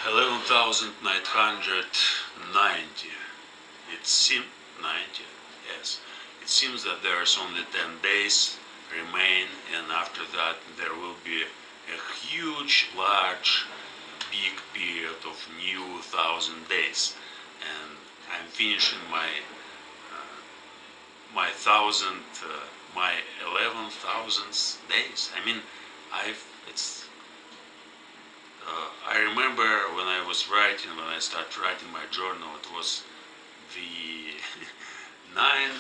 11,990. It seems 90. Yes. It seems that there's only 10 days remain, and after that there will be a huge, large, big period of new 1,000 days, and I'm finishing my 11,000th days. I mean, I remember when I was writing, when I started writing my journal, it was the nine.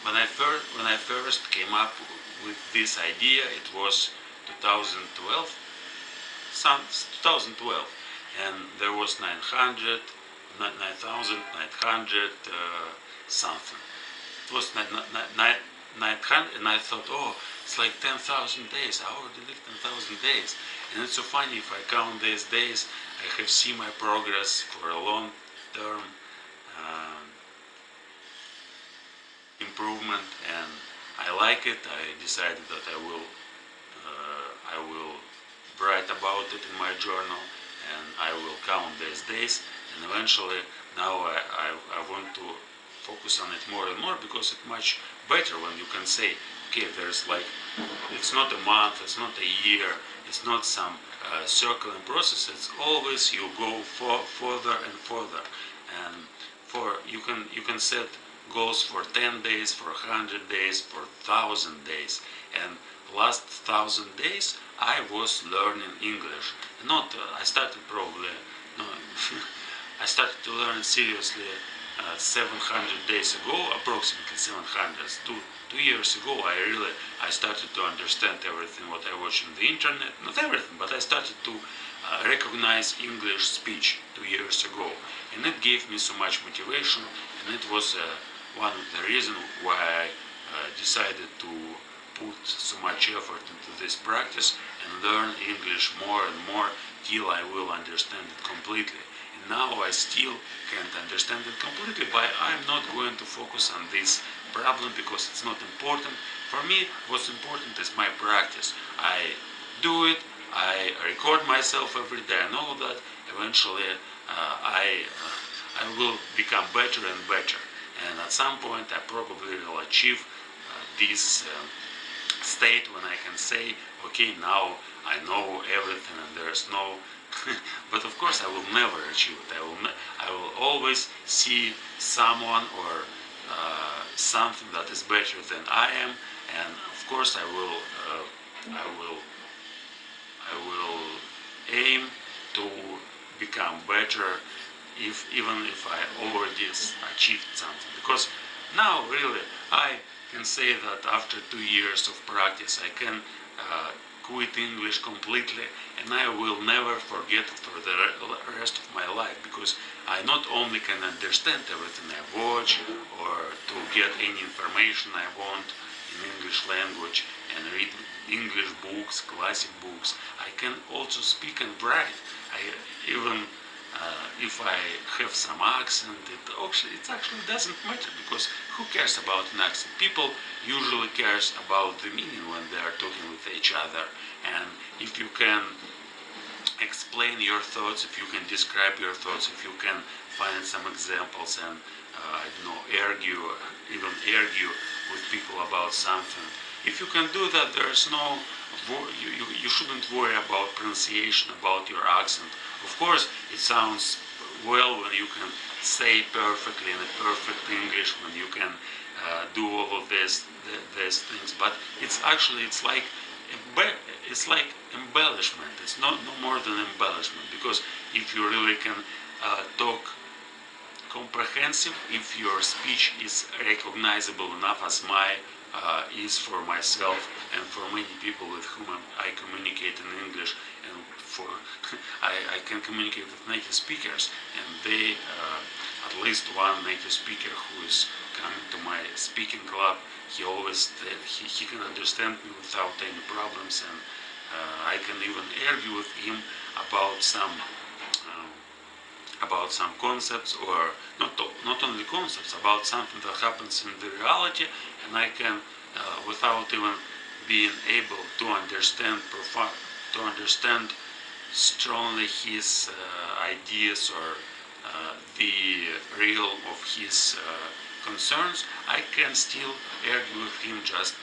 When I first came up with this idea, it was 2012, 2012, and there was 9,900 something. It was 900, and I thought, oh, it's like 10,000 days. I already lived 10,000 days. And it's so funny, if I count these days, I have seen my progress for a long term improvement, and I like it. I decided that I will write about it in my journal, and I will count these days, and eventually now I want to focus on it more and more, because it's much better when you can say, okay, there's like, it's not a month, it's not a year, it's not some circling process, it's always you go further and further, and you can set goals for 10 days, for 100 days, for 1,000 days, and last 1,000 days I was learning English. I started probably, no, I started to learn seriously 700 days ago, approximately 700. 2 years ago, I started to understand everything what I watch on the internet. Not everything, but I started to recognize English speech 2 years ago, and it gave me so much motivation, and it was one of the reasons why I decided to put so much effort into this practice and learn English more and more till I will understand it completely. And now I still can't understand it completely, but I'm not going to focus on this problem because it's not important. For me, what's important is my practice. I do it, I record myself every day, and all of that. Eventually, I will become better and better. And at some point, I probably will achieve this state when I can say, okay, now I know everything and there's no but of course I will never achieve it. I will always see someone or something that is better than I am, and of course I will aim to become better, even if I already achieved something. Because now really I can say that after 2 years of practice I can quit English completely, and I will never forget it for the rest of my life, because I not only can understand everything I watch or to get any information I want in English language and read English books, classic books, I can also speak and write. Even if I have some accent, it actually doesn't matter, because who cares about an accent? People usually cares about the meaning when they are talking with each other, and if you can explain your thoughts, if you can describe your thoughts, if you can find some examples and I don't know, even argue with people about something, if you can do that, there's no, you shouldn't worry about pronunciation, about your accent. Of course, it sounds well when you can say perfectly in a perfect English, when you can do all of these things. But it's like embellishment. It's no more than embellishment, because if you really can talk comprehensive, if your speech is recognizable enough as my is for myself and for many people with whom I communicate in English, and for I can communicate with native speakers, and they at least one native speaker who is coming to my speaking club, he can understand me without any problems, and I can even argue with him about some concepts, or not only concepts, about something that happens in the reality, and I can, without even being able to understand strongly his ideas or the realm of his concerns, I can still argue with him, just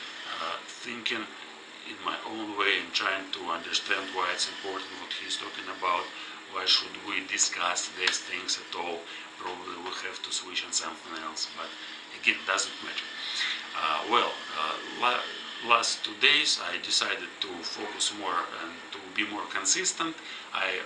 thinking in my own way and trying to understand why it's important what he's talking about, why should we discuss these things at all. Probably we have to switch on something else, but again, doesn't matter. Last 2 days I decided to focus more and to be more consistent. I